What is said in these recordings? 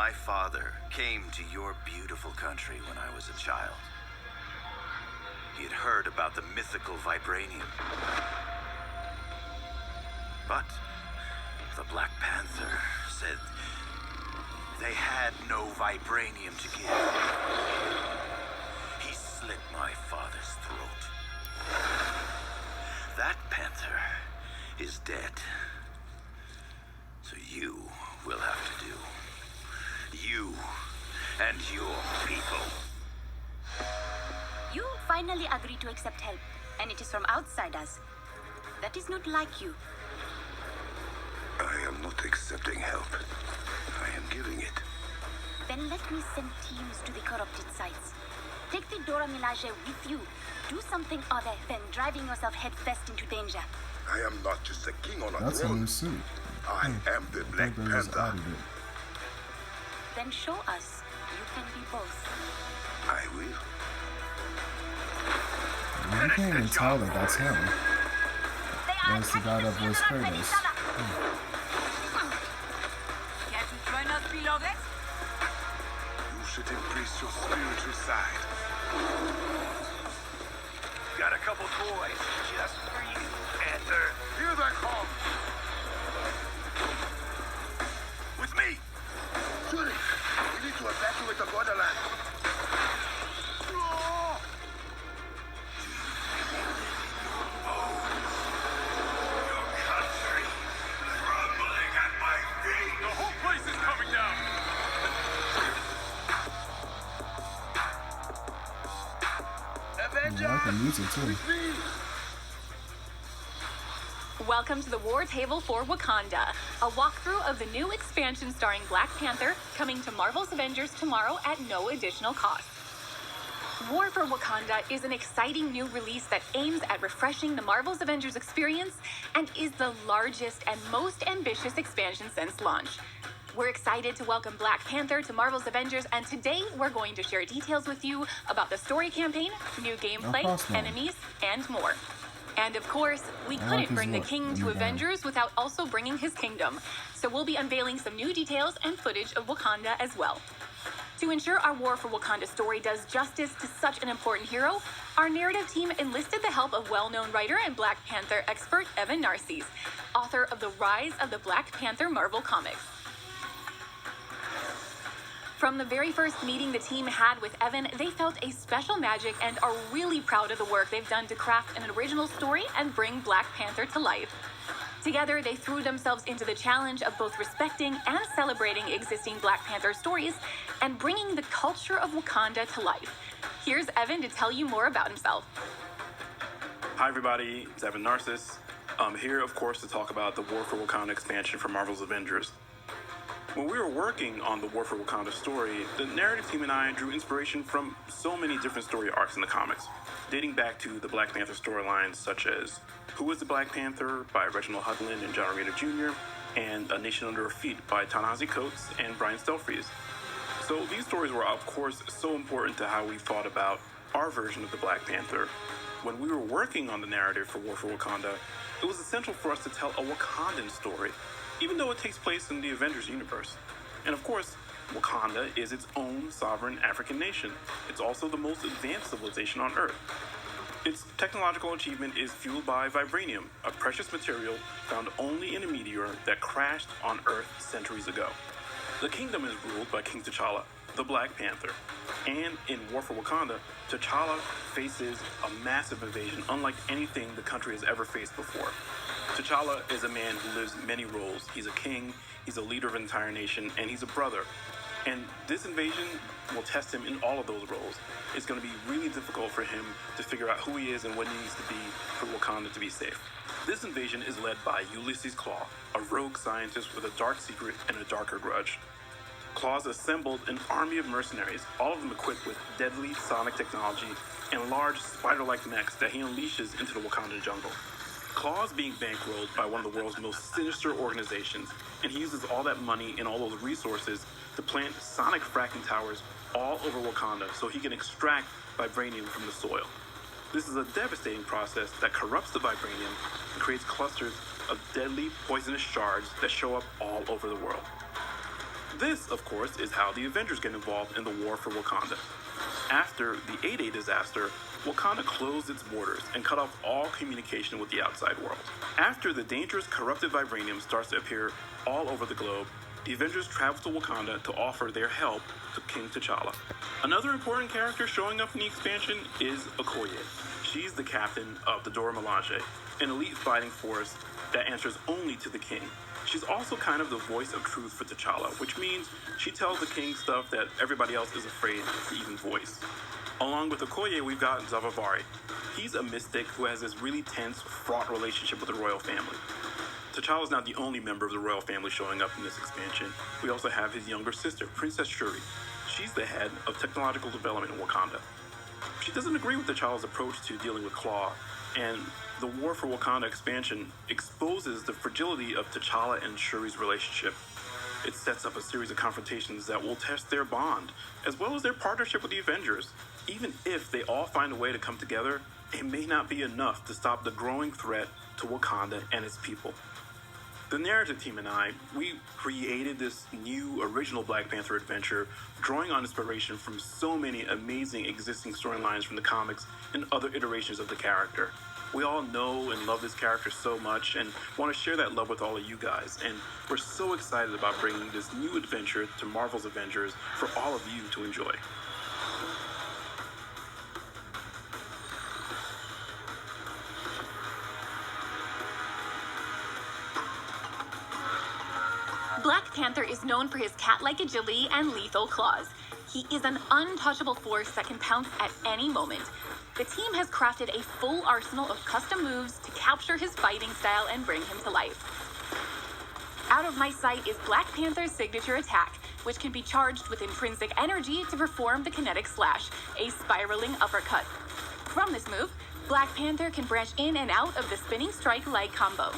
My father came to your beautiful country when I was a child. He had heard about the mythical vibranium. But the Black Panther said they had no vibranium to give. He slit my father's throat. That panther is dead. So you will have to do. You and your people. You finally agreed to accept help, and it is from outside us. That is not like you. I am not accepting help. I am giving it. Then let me send teams to the corrupted sites. Take the Dora Milaje with you. Do something other than driving yourself headfirst into danger. I am not just a king on a That's a throne. new suit. I am the Black Panther. Then show us you can be both. I will. You can't even tell that that's him. That's the guy that voiced Kratos. Can't you join us, beloved? You should embrace your spiritual side. Got a couple toys just for you, Panther. Here they come. With me. Shuri, we need to evacuate the borderland. Your country crumbling at my feet. The whole place is coming down. Avengers! I like the music too. With me! Welcome to the War Table for Wakanda, a walkthrough of the new expansion starring Black Panther, coming to Marvel's Avengers tomorrow at no additional cost. War for Wakanda is an exciting new release that aims at refreshing the Marvel's Avengers experience and is the largest and most ambitious expansion since launch. We're excited to welcome Black Panther to Marvel's Avengers, and today we're going to share details with you about the story campaign, new gameplay, enemies, and more. And of course, we couldn't bring the king to Avengers without also bringing his kingdom. So we'll be unveiling some new details and footage of Wakanda as well. To ensure our War for Wakanda story does justice to such an important hero, our narrative team enlisted the help of well-known writer and Black Panther expert Evan Narcisse, author of The Rise of the Black Panther Marvel Comics. From the very first meeting the team had with Evan, they felt a special magic and are really proud of the work they've done to craft an original story and bring Black Panther to life. Together, they threw themselves into the challenge of both respecting and celebrating existing Black Panther stories and bringing the culture of Wakanda to life. Here's Evan to tell you more about himself. Hi everybody, it's Evan Narcisse. I'm here, of course, to talk about the War for Wakanda expansion for Marvel's Avengers. When we were working on the War for Wakanda story, the narrative team and I drew inspiration from so many different story arcs in the comics, dating back to the Black Panther storylines such as Who is the Black Panther by Reginald Hudlin and John Romita Jr., and A Nation Under Her Feet by Ta-Nehisi Coates and Brian Stelfreeze. So these stories were, of course, so important to how we thought about our version of the Black Panther. When we were working on the narrative for War for Wakanda, it was essential for us to tell a Wakandan story, even though it takes place in the Avengers universe. And of course, Wakanda is its own sovereign African nation. It's also the most advanced civilization on Earth. Its technological achievement is fueled by vibranium, a precious material found only in a meteor that crashed on Earth centuries ago. The kingdom is ruled by King T'Challa, the Black Panther. And in War for Wakanda, T'Challa faces a massive invasion unlike anything the country has ever faced before. T'Challa is a man who lives many roles. He's a king, he's a leader of an entire nation, and he's a brother. And this invasion will test him in all of those roles. It's going to be really difficult for him to figure out who he is and what he needs to be for Wakanda to be safe. This invasion is led by Ulysses Klaue, a rogue scientist with a dark secret and a darker grudge. Klaue's assembled an army of mercenaries, all of them equipped with deadly sonic technology and large spider-like mechs that he unleashes into the Wakandan jungle. Klaue's being bankrolled by one of the world's most sinister organizations, and he uses all that money and all those resources to plant sonic fracking towers all over Wakanda so he can extract vibranium from the soil. This is a devastating process that corrupts the vibranium and creates clusters of deadly poisonous shards that show up all over the world. This, of course, is how the Avengers get involved in the war for Wakanda. After the 8-Day disaster, Wakanda closed its borders and cut off all communication with the outside world. After the dangerous corrupted vibranium starts to appear all over the globe, the Avengers travel to Wakanda to offer their help to King T'Challa. Another important character showing up in the expansion is Okoye. She's the captain of the Dora Milaje, an elite fighting force that answers only to the king. She's also kind of the voice of truth for T'Challa, which means she tells the king stuff that everybody else is afraid to even voice. Along with Okoye, we've got Zavavari. He's a mystic who has this really tense, fraught relationship with the royal family. T'Challa's not the only member of the royal family showing up in this expansion. We also have his younger sister, Princess Shuri. She's the head of technological development in Wakanda. She doesn't agree with T'Challa's approach to dealing with Claw, and the War for Wakanda expansion exposes the fragility of T'Challa and Shuri's relationship. It sets up a series of confrontations that will test their bond, as well as their partnership with the Avengers. Even if they all find a way to come together, it may not be enough to stop the growing threat to Wakanda and its people. The narrative team and I, we created this new original Black Panther adventure, drawing on inspiration from so many amazing existing storylines from the comics and other iterations of the character. We all know and love this character so much and want to share that love with all of you guys. And we're so excited about bringing this new adventure to Marvel's Avengers for all of you to enjoy. Black Panther is known for his cat-like agility and lethal claws. He is an untouchable force that can pounce at any moment. The team has crafted a full arsenal of custom moves to capture his fighting style and bring him to life. Out of my sight is Black Panther's signature attack, which can be charged with intrinsic energy to perform the kinetic slash, a spiraling uppercut. From this move, Black Panther can branch in and out of the spinning strike-like combo.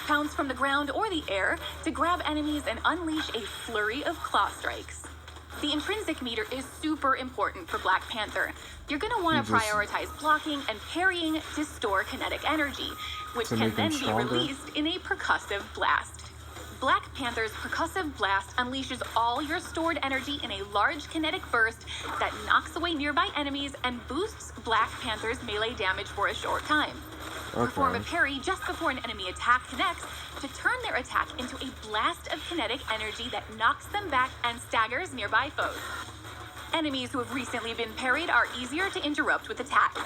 Pounce from the ground or the air to grab enemies and unleash a flurry of claw strikes. The Intrinsic Meter is super important for Black Panther. You're going to want to prioritize blocking and parrying to store kinetic energy, which can then be released in a percussive blast. Black Panther's percussive blast unleashes all your stored energy in a large kinetic burst that knocks away nearby enemies and boosts Black Panther's melee damage for a short time. Perform a parry just before an enemy attack connects to turn their attack into a blast of kinetic energy that knocks them back and staggers nearby foes. Enemies who have recently been parried are easier to interrupt with attacks.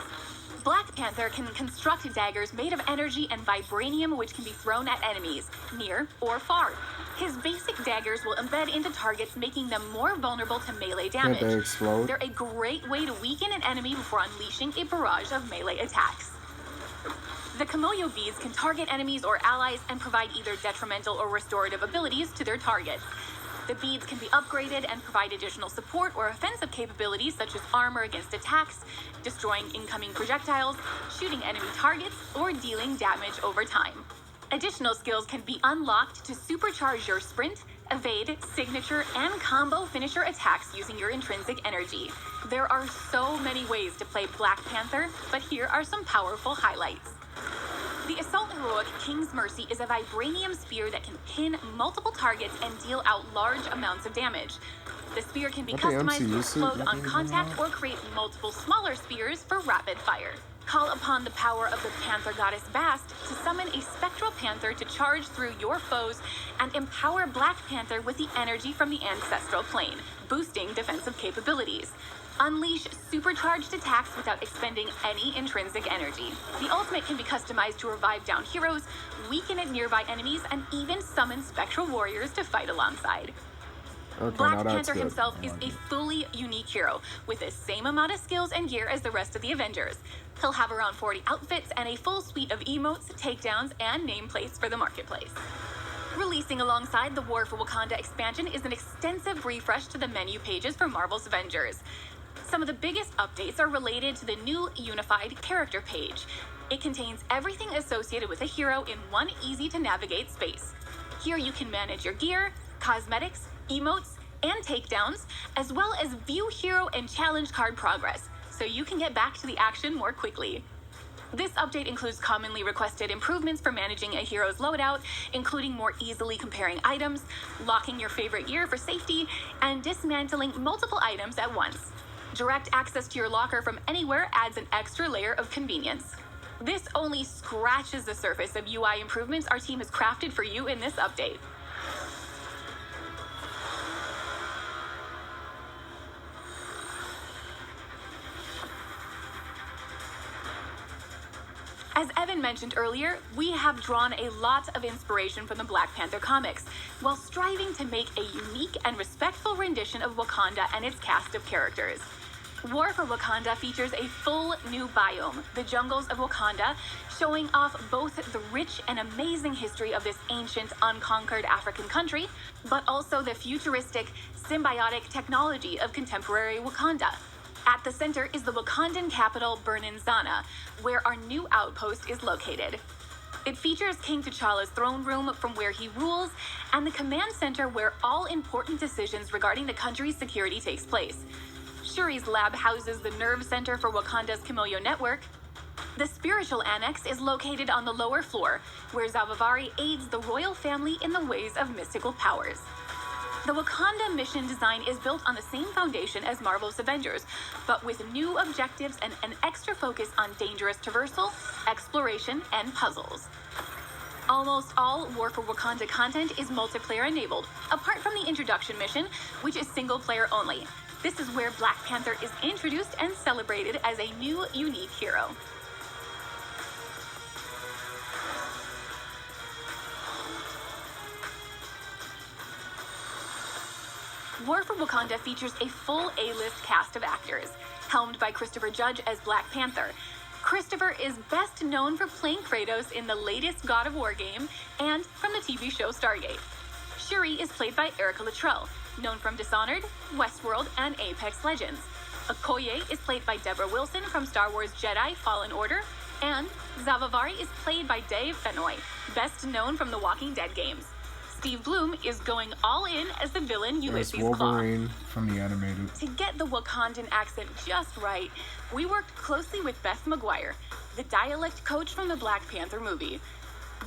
Black Panther can construct daggers made of energy and vibranium which can be thrown at enemies, near or far. His basic daggers will embed into targets, making them more vulnerable to melee damage. Can't they explode? They're a great way to weaken an enemy before unleashing a barrage of melee attacks. The Kimoyo beads can target enemies or allies and provide either detrimental or restorative abilities to their target. The beads can be upgraded and provide additional support or offensive capabilities such as armor against attacks, destroying incoming projectiles, shooting enemy targets, or dealing damage over time. Additional skills can be unlocked to supercharge your sprint, evade, signature, and combo finisher attacks using your intrinsic energy. There are so many ways to play Black Panther, but here are some powerful highlights. The Assault Heroic King's Mercy is a vibranium spear that can pin multiple targets and deal out large amounts of damage. The spear can be customized to explode on contact or create multiple smaller spears for rapid fire. Call upon the power of the Panther Goddess Bast to summon a spectral panther to charge through your foes and empower Black Panther with the energy from the ancestral plane, boosting defensive capabilities. Unleash supercharged attacks without expending any intrinsic energy. The ultimate can be customized to revive down heroes, weaken at nearby enemies, and even summon spectral warriors to fight alongside. Black Panther himself is a fully unique hero, with the same amount of skills and gear as the rest of the Avengers. He'll have around 40 outfits and a full suite of emotes, takedowns, and nameplates for the marketplace. Releasing alongside the War for Wakanda expansion is an extensive refresh to the menu pages for Marvel's Avengers. Some of the biggest updates are related to the new unified character page. It contains everything associated with a hero in one easy-to-navigate space. Here you can manage your gear, cosmetics, emotes, and takedowns, as well as view hero and challenge card progress, so you can get back to the action more quickly. This update includes commonly requested improvements for managing a hero's loadout, including more easily comparing items, locking your favorite gear for safety, and dismantling multiple items at once. Direct access to your locker from anywhere adds an extra layer of convenience. This only scratches the surface of UI improvements our team has crafted for you in this update. As Evan mentioned earlier, we have drawn a lot of inspiration from the Black Panther comics, while striving to make a unique and respectful rendition of Wakanda and its cast of characters. War for Wakanda features a full new biome, the jungles of Wakanda, showing off both the rich and amazing history of this ancient, unconquered African country, but also the futuristic, symbiotic technology of contemporary Wakanda. At the center is the Wakandan capital, Zana, where our new outpost is located. It features King T'Challa's throne room from where he rules, and the command center where all important decisions regarding the country's security takes place. Shuri's lab houses the nerve center for Wakanda's Kimoyo network. The spiritual annex is located on the lower floor, where Zavavari aids the royal family in the ways of mystical powers. The Wakanda mission design is built on the same foundation as Marvel's Avengers, but with new objectives and an extra focus on dangerous traversal, exploration, and puzzles. Almost all War for Wakanda content is multiplayer enabled, apart from the introduction mission, which is single player only. This is where Black Panther is introduced and celebrated as a new, unique hero. War for Wakanda features a full A-list cast of actors, helmed by Christopher Judge as Black Panther. Christopher is best known for playing Kratos in the latest God of War game and from the TV show Stargate. Shuri is played by Erica Luttrell, known from Dishonored, Westworld, and Apex Legends. Okoye is played by Deborah Wilson from Star Wars Jedi Fallen Order, and Zavavari is played by Dave Fennoy, best known from the Walking Dead games. Steve Bloom is going all in as the villain Ulysses There's Wolverine Claw. from the animated. To get the Wakandan accent just right, we worked closely with Beth McGuire, the dialect coach from the Black Panther movie.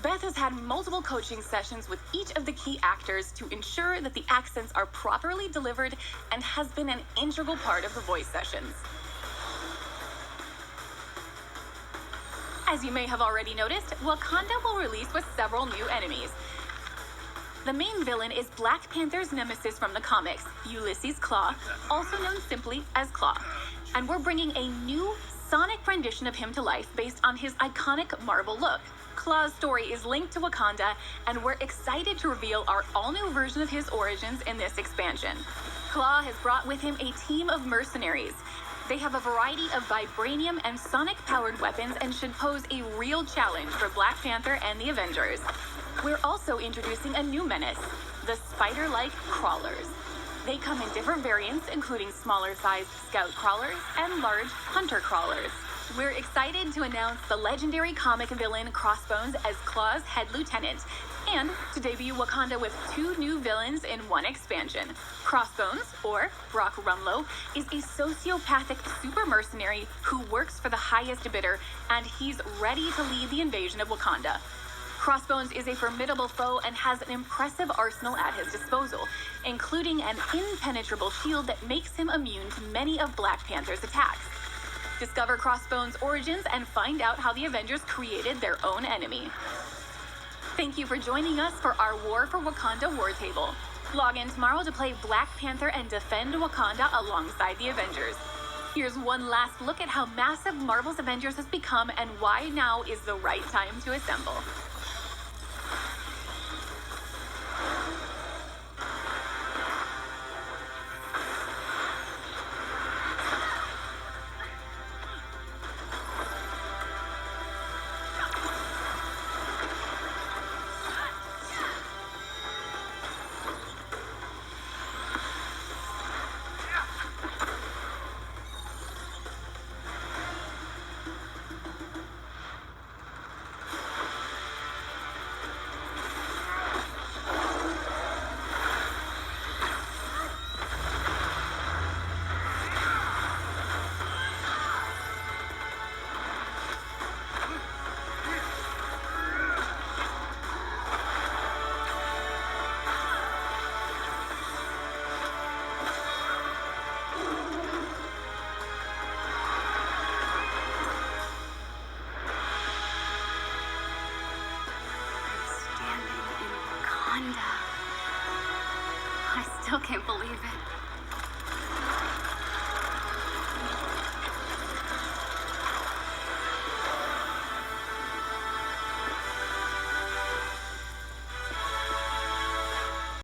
Beth has had multiple coaching sessions with each of the key actors to ensure that the accents are properly delivered and has been an integral part of the voice sessions. As you may have already noticed, Wakanda will release with several new enemies. The main villain is Black Panther's nemesis from the comics, Ulysses Claw, also known simply as Claw. And we're bringing a new sonic rendition of him to life based on his iconic Marvel look. Claw's story is linked to Wakanda, and we're excited to reveal our all-new version of his origins in this expansion. Claw has brought with him a team of mercenaries. They have a variety of vibranium and sonic-powered weapons and should pose a real challenge for Black Panther and the Avengers. We're also introducing a new menace, the spider-like crawlers. They come in different variants, including smaller-sized scout crawlers and large hunter crawlers. We're excited to announce the legendary comic villain Crossbones as Claw's head lieutenant, and to debut Wakanda with 2 new villains in one expansion. Crossbones, or Brock Rumlow, is a sociopathic super mercenary who works for the highest bidder, and he's ready to lead the invasion of Wakanda. Crossbones is a formidable foe and has an impressive arsenal at his disposal, including an impenetrable shield that makes him immune to many of Black Panther's attacks. Discover Crossbones' origins and find out how the Avengers created their own enemy. Thank you for joining us for our War for Wakanda War Table. Log in tomorrow to play Black Panther and defend Wakanda alongside the Avengers. Here's one last look at how massive Marvel's Avengers has become and why now is the right time to assemble. of it.